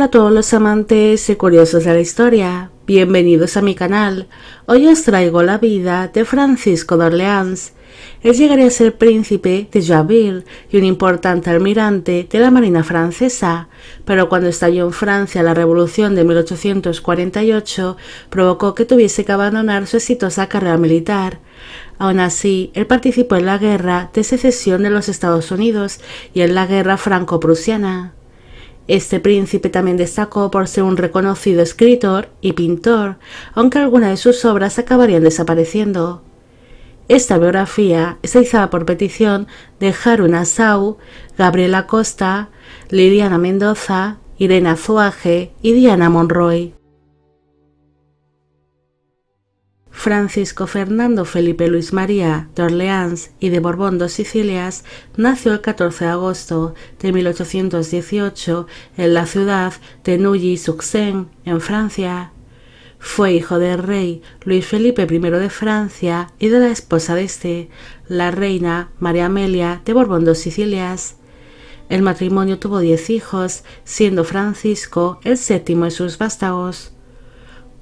Hola a todos los amantes y curiosos de la historia, bienvenidos a mi canal. Hoy os traigo la vida de Francisco de Orleans. Él llegaría a ser príncipe de Joinville y un importante almirante de la marina francesa, pero cuando estalló en Francia la Revolución de 1848 provocó que tuviese que abandonar su exitosa carrera militar. Aún así, él participó en la Guerra de Secesión de los Estados Unidos y en la Guerra Franco-Prusiana. Este príncipe también destacó por ser un reconocido escritor y pintor, aunque algunas de sus obras acabarían desapareciendo. Esta biografía está realizada por petición de Haru Nassau, Gabriela Costa, Liliana Mendoza, Irene Azuaje y Diana Monroy. Francisco Fernando Felipe Luis María de Orleans y de Borbón dos Sicilias nació el 14 de agosto de 1818 en la ciudad de Neuilly-sur-Seine, en Francia. Fue hijo del rey Luis Felipe I de Francia y de la esposa de este, la reina María Amelia de Borbón dos Sicilias. El matrimonio tuvo 10 hijos, siendo Francisco el séptimo de sus vástagos.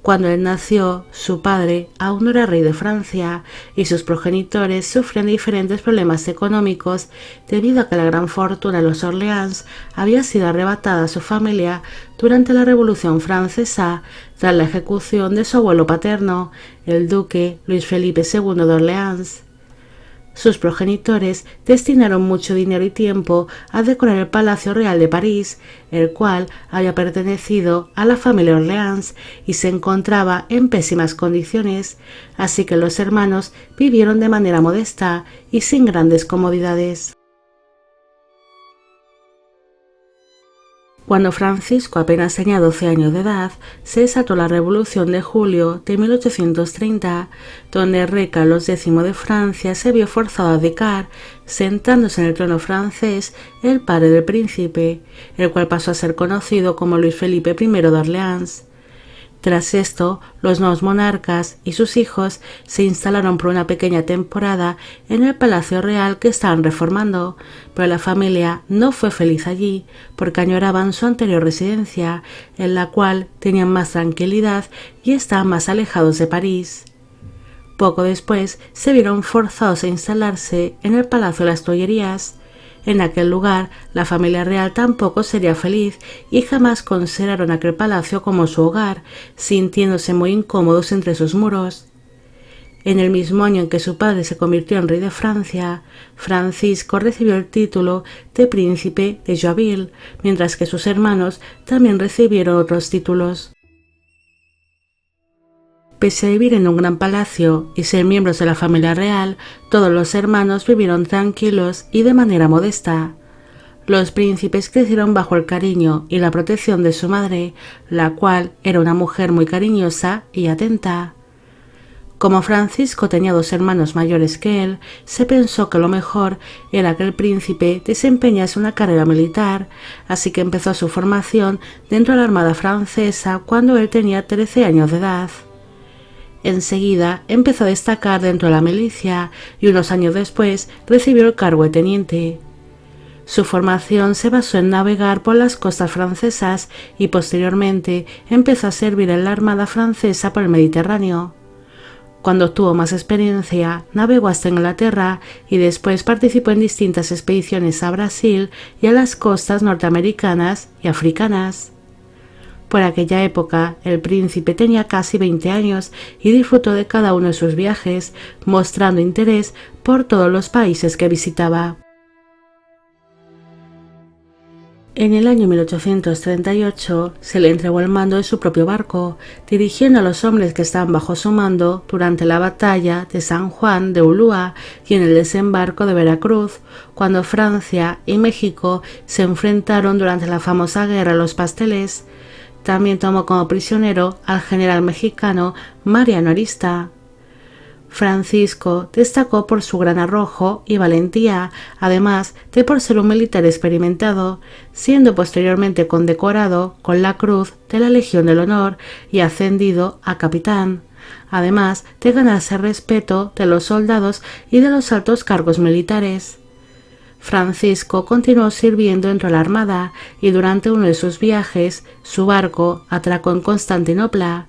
Cuando él nació, su padre aún no era rey de Francia y sus progenitores sufrían diferentes problemas económicos debido a que la gran fortuna de los Orleans había sido arrebatada a su familia durante la Revolución Francesa tras la ejecución de su abuelo paterno, el duque Luis Felipe II de Orleans. Sus progenitores destinaron mucho dinero y tiempo a decorar el Palacio Real de París, el cual había pertenecido a la familia Orleans y se encontraba en pésimas condiciones, así que los hermanos vivieron de manera modesta y sin grandes comodidades. Cuando Francisco apenas tenía 12 años de edad, se desató la Revolución de Julio de 1830, donde el rey Carlos X de Francia se vio forzado a abdicar, sentándose en el trono francés el padre del príncipe, el cual pasó a ser conocido como Luis Felipe I de Orleans. Tras esto, los nuevos monarcas y sus hijos se instalaron por una pequeña temporada en el Palacio Real que estaban reformando, pero la familia no fue feliz allí porque añoraban su anterior residencia, en la cual tenían más tranquilidad y estaban más alejados de París. Poco después se vieron forzados a instalarse en el Palacio de las Tullerías. En aquel lugar, la familia real tampoco sería feliz y jamás consideraron aquel palacio como su hogar, sintiéndose muy incómodos entre sus muros. En el mismo año en que su padre se convirtió en rey de Francia, Francisco recibió el título de príncipe de Joinville, mientras que sus hermanos también recibieron otros títulos. Pese a vivir en un gran palacio y ser miembros de la familia real, todos los hermanos vivieron tranquilos y de manera modesta. Los príncipes crecieron bajo el cariño y la protección de su madre, la cual era una mujer muy cariñosa y atenta. Como Francisco tenía 2 hermanos mayores que él, se pensó que lo mejor era que el príncipe desempeñase una carrera militar, así que empezó su formación dentro de la Armada francesa cuando él tenía 13 años de edad. Enseguida empezó a destacar dentro de la milicia y unos años después recibió el cargo de teniente. Su formación se basó en navegar por las costas francesas y posteriormente empezó a servir en la Armada francesa por el Mediterráneo. Cuando obtuvo más experiencia, navegó hasta Inglaterra y después participó en distintas expediciones a Brasil y a las costas norteamericanas y africanas. Por aquella época, el príncipe tenía casi 20 años y disfrutó de cada uno de sus viajes, mostrando interés por todos los países que visitaba. En el año 1838 se le entregó el mando de su propio barco, dirigiendo a los hombres que estaban bajo su mando durante la batalla de San Juan de Ulúa y en el desembarco de Veracruz, cuando Francia y México se enfrentaron durante la famosa Guerra de los Pasteles. También tomó como prisionero al general mexicano Mariano Arista. Francisco destacó por su gran arrojo y valentía, además de por ser un militar experimentado, siendo posteriormente condecorado con la Cruz de la Legión del Honor y ascendido a capitán, además de ganarse el respeto de los soldados y de los altos cargos militares. Francisco continuó sirviendo dentro de la armada y durante uno de sus viajes su barco atracó en Constantinopla.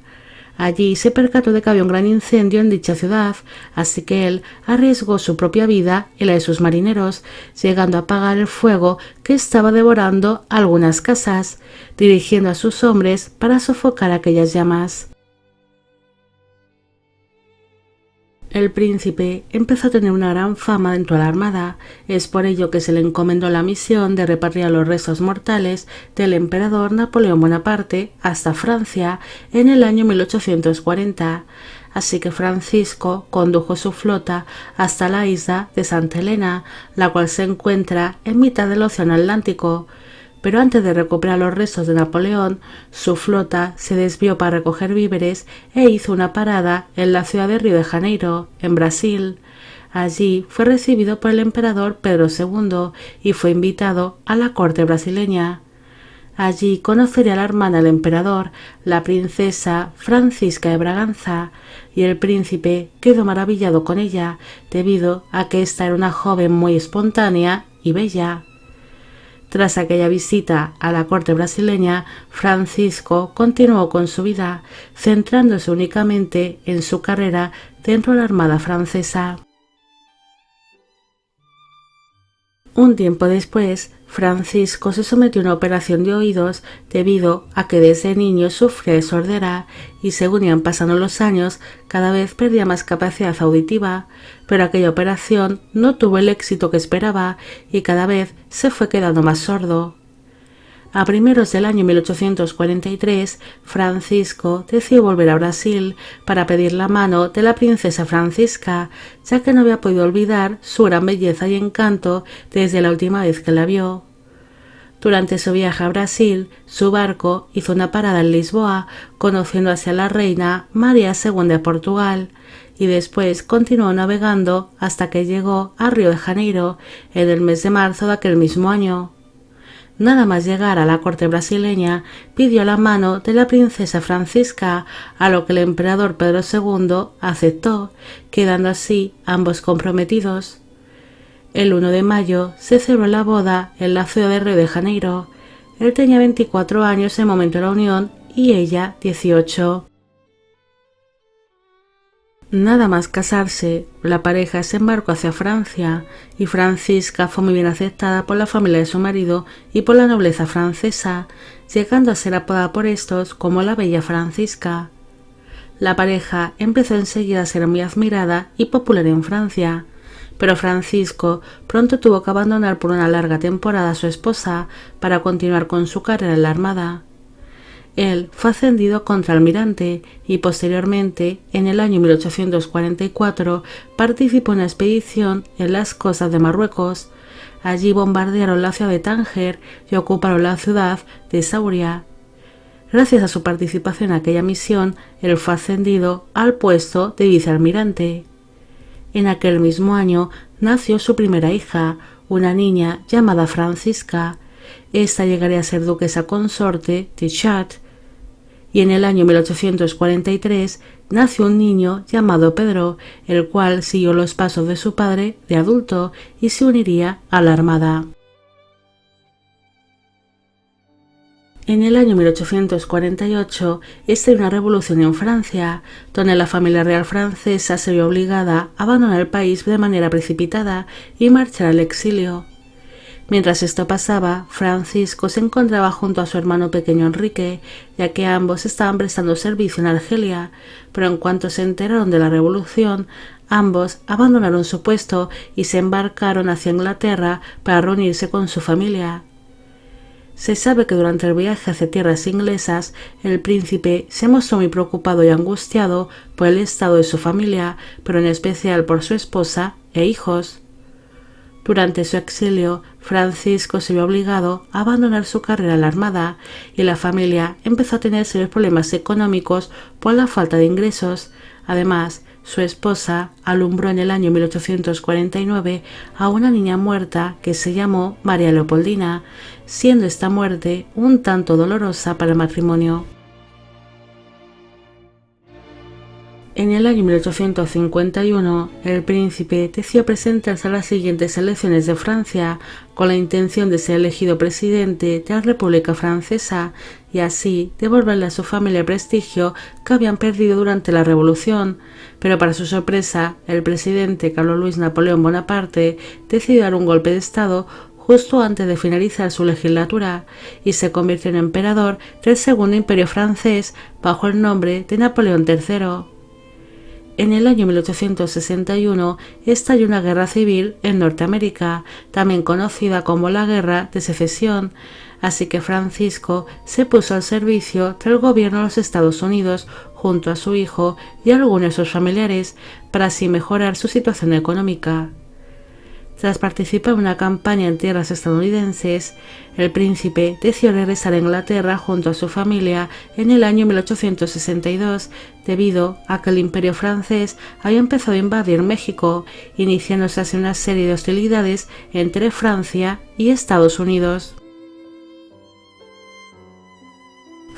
Allí se percató de que había un gran incendio en dicha ciudad, así que él arriesgó su propia vida y la de sus marineros, llegando a apagar el fuego que estaba devorando algunas casas, dirigiendo a sus hombres para sofocar aquellas llamas. El príncipe empezó a tener una gran fama dentro de la armada, es por ello que se le encomendó la misión de repatriar los restos mortales del emperador Napoleón Bonaparte hasta Francia en el año 1840, así que Francisco condujo su flota hasta la isla de Santa Helena, la cual se encuentra en mitad del Océano Atlántico. Pero antes de recuperar los restos de Napoleón, su flota se desvió para recoger víveres e hizo una parada en la ciudad de Río de Janeiro, en Brasil. Allí fue recibido por el emperador Pedro II y fue invitado a la corte brasileña. Allí conocería a la hermana del emperador, la princesa Francisca de Braganza, y el príncipe quedó maravillado con ella, debido a que ésta era una joven muy espontánea y bella. Tras aquella visita a la corte brasileña, Francisco continuó con su vida, centrándose únicamente en su carrera dentro de la Armada francesa. Un tiempo después, Francisco se sometió a una operación de oídos debido a que desde niño sufría de sordera y según iban pasando los años cada vez perdía más capacidad auditiva, pero aquella operación no tuvo el éxito que esperaba y cada vez se fue quedando más sordo. A primeros del año 1843, Francisco decidió volver a Brasil para pedir la mano de la princesa Francisca, ya que no había podido olvidar su gran belleza y encanto desde la última vez que la vio. Durante su viaje a Brasil, su barco hizo una parada en Lisboa, conociendo hacia la reina María II de Portugal, y después continuó navegando hasta que llegó a Río de Janeiro en el mes de marzo de aquel mismo año. Nada más llegar a la corte brasileña, pidió la mano de la princesa Francisca, a lo que el emperador Pedro II aceptó, quedando así ambos comprometidos. El 1 de mayo se celebró la boda en la ciudad de Río de Janeiro. Él tenía 24 años en el momento de la unión y ella 18. Nada más casarse, la pareja se embarcó hacia Francia y Francisca fue muy bien aceptada por la familia de su marido y por la nobleza francesa, llegando a ser apodada por estos como la Bella Francisca. La pareja empezó enseguida a ser muy admirada y popular en Francia, pero Francisco pronto tuvo que abandonar por una larga temporada a su esposa para continuar con su carrera en la armada. Él fue ascendido a contraalmirante y posteriormente, en el año 1844, participó en una expedición en las costas de Marruecos. Allí bombardearon la ciudad de Tánger y ocuparon la ciudad de Sauria. Gracias a su participación en aquella misión, él fue ascendido al puesto de vicealmirante. En aquel mismo año nació su primera hija, una niña llamada Francisca. Esta llegaría a ser duquesa consorte de Chartres, y en el año 1843 nació un niño llamado Pedro, el cual siguió los pasos de su padre de adulto y se uniría a la armada. En el año 1848 estalló una revolución en Francia, donde la familia real francesa se vio obligada a abandonar el país de manera precipitada y marchar al exilio. Mientras esto pasaba, Francisco se encontraba junto a su hermano pequeño Enrique, ya que ambos estaban prestando servicio en Argelia, pero en cuanto se enteraron de la revolución, ambos abandonaron su puesto y se embarcaron hacia Inglaterra para reunirse con su familia. Se sabe que durante el viaje hacia tierras inglesas, el príncipe se mostró muy preocupado y angustiado por el estado de su familia, pero en especial por su esposa e hijos. Durante su exilio, Francisco se vio obligado a abandonar su carrera en la armada y la familia empezó a tener serios problemas económicos por la falta de ingresos. Además, su esposa alumbró en el año 1849 a una niña muerta que se llamó María Leopoldina, siendo esta muerte un tanto dolorosa para el matrimonio. En el año 1851, el príncipe decidió presentarse a las siguientes elecciones de Francia con la intención de ser elegido presidente de la República Francesa y así devolverle a su familia el prestigio que habían perdido durante la Revolución. Pero para su sorpresa, el presidente Carlos Luis Napoleón Bonaparte decidió dar un golpe de Estado justo antes de finalizar su legislatura y se convirtió en emperador del Segundo Imperio francés bajo el nombre de Napoleón III. En el año 1861 estalló una guerra civil en Norteamérica, también conocida como la Guerra de Secesión, así que Francisco se puso al servicio del gobierno de los Estados Unidos junto a su hijo y algunos de sus familiares para así mejorar su situación económica. Tras participar en una campaña en tierras estadounidenses, el príncipe decidió regresar a Inglaterra junto a su familia en el año 1862, debido a que el Imperio francés había empezado a invadir México, iniciándose así una serie de hostilidades entre Francia y Estados Unidos.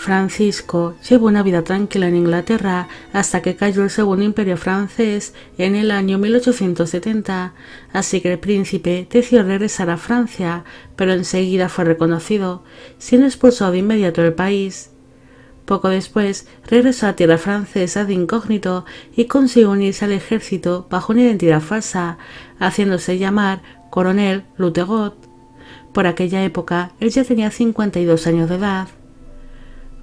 Francisco llevó una vida tranquila en Inglaterra hasta que cayó el Segundo Imperio francés en el año 1870, así que el príncipe decidió regresar a Francia, pero enseguida fue reconocido, siendo expulsado de inmediato del país. Poco después regresó a tierra francesa de incógnito y consiguió unirse al ejército bajo una identidad falsa, haciéndose llamar Coronel Lutegot. Por aquella época él ya tenía 52 años de edad.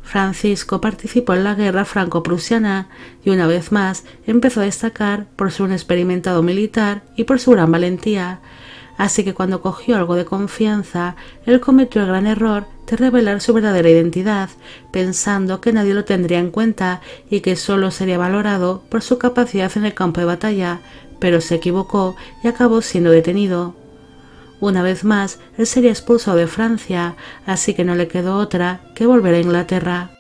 Francisco participó en la guerra franco-prusiana y una vez más empezó a destacar por ser un experimentado militar y por su gran valentía, así que cuando cogió algo de confianza, él cometió el gran error de revelar su verdadera identidad, pensando que nadie lo tendría en cuenta y que solo sería valorado por su capacidad en el campo de batalla, pero se equivocó y acabó siendo detenido. Una vez más, él sería expulsado de Francia, así que no le quedó otra que volver a Inglaterra.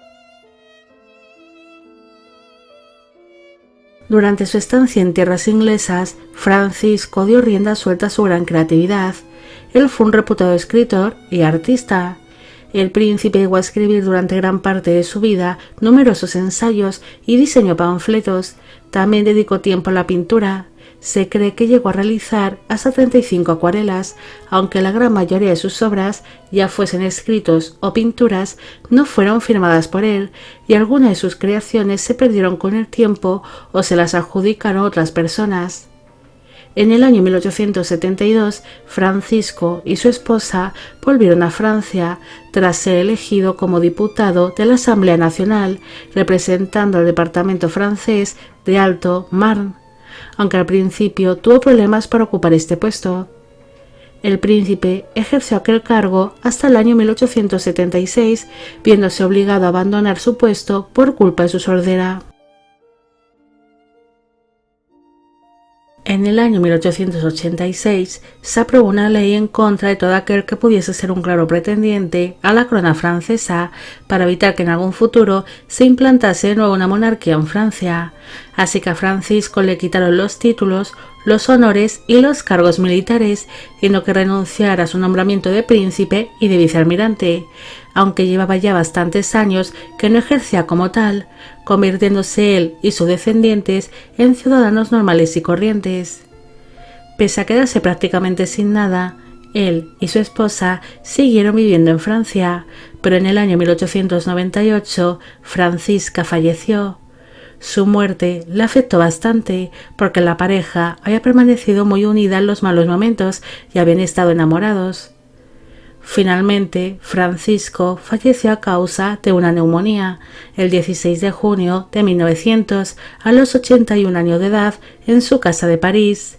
Durante su estancia en tierras inglesas, Francisco dio rienda suelta a su gran creatividad. Él fue un reputado escritor y artista. El príncipe llegó a escribir durante gran parte de su vida numerosos ensayos y diseñó panfletos. También dedicó tiempo a la pintura. Se cree que llegó a realizar hasta 35 acuarelas, aunque la gran mayoría de sus obras, ya fuesen escritos o pinturas, no fueron firmadas por él, y algunas de sus creaciones se perdieron con el tiempo o se las adjudicaron otras personas. En el año 1872, Francisco y su esposa volvieron a Francia, tras ser elegido como diputado de la Asamblea Nacional, representando al departamento francés de Alto Marne, aunque al principio tuvo problemas para ocupar este puesto. El príncipe ejerció aquel cargo hasta el año 1876, viéndose obligado a abandonar su puesto por culpa de su sordera. En el año 1886 se aprobó una ley en contra de todo aquel que pudiese ser un claro pretendiente a la corona francesa para evitar que en algún futuro se implantase de nuevo una monarquía en Francia. Así que a Francisco le quitaron los títulos, los honores y los cargos militares, teniendo que renunciar a su nombramiento de príncipe y de vicealmirante, aunque llevaba ya bastantes años que no ejercía como tal, convirtiéndose él y sus descendientes en ciudadanos normales y corrientes. Pese a quedarse prácticamente sin nada, él y su esposa siguieron viviendo en Francia, pero en el año 1898 Francisca falleció. Su muerte le afectó bastante porque la pareja había permanecido muy unida en los malos momentos y habían estado enamorados. Finalmente, Francisco falleció a causa de una neumonía el 16 de junio de 1900 a los 81 años de edad en su casa de París.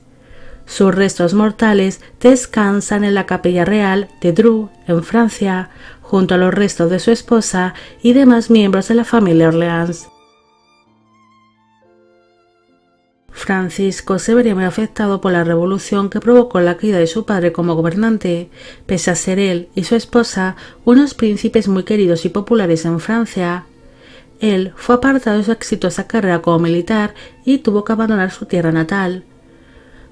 Sus restos mortales descansan en la Capilla Real de Dreux, en Francia, junto a los restos de su esposa y demás miembros de la familia Orleans. Francisco se vería muy afectado por la revolución que provocó la caída de su padre como gobernante, pese a ser él y su esposa unos príncipes muy queridos y populares en Francia. Él fue apartado de su exitosa carrera como militar y tuvo que abandonar su tierra natal.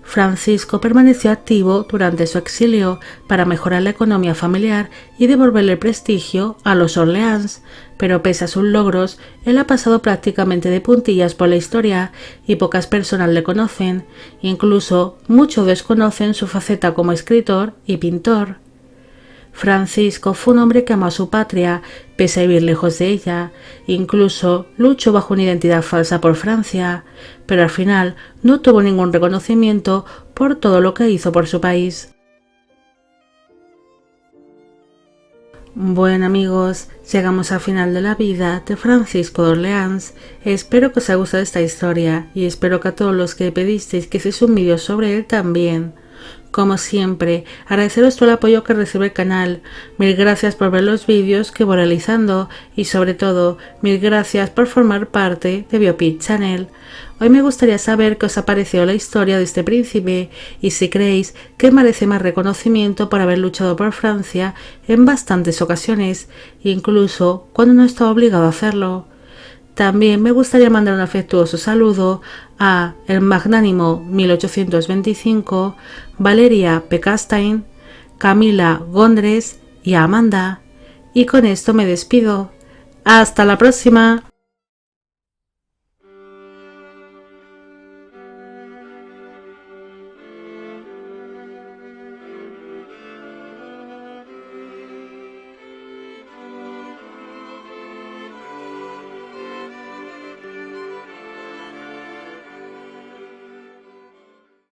Francisco permaneció activo durante su exilio para mejorar la economía familiar y devolverle el prestigio a los Orleans. pero pese a sus logros, él ha pasado prácticamente de puntillas por la historia y pocas personas le conocen, incluso muchos desconocen su faceta como escritor y pintor. Francisco fue un hombre que amó a su patria, pese a vivir lejos de ella, incluso luchó bajo una identidad falsa por Francia, pero al final no tuvo ningún reconocimiento por todo lo que hizo por su país. Bueno amigos, llegamos al final de la vida de Francisco de Orleans. Espero que os haya gustado esta historia y espero que a todos los que pedisteis que hiciese un vídeo sobre él también. Como siempre, agradeceros todo el apoyo que recibe el canal. Mil gracias por ver los vídeos que voy realizando y sobre todo, mil gracias por formar parte de Biopic Channel. Hoy me gustaría saber qué os ha parecido la historia de este príncipe y si creéis que merece más reconocimiento por haber luchado por Francia en bastantes ocasiones, incluso cuando no estaba obligado a hacerlo. También me gustaría mandar un afectuoso saludo a El Magnánimo 1825, Valeria Pecastain, Camila Gondres y a Amanda. Y con esto me despido. ¡Hasta la próxima!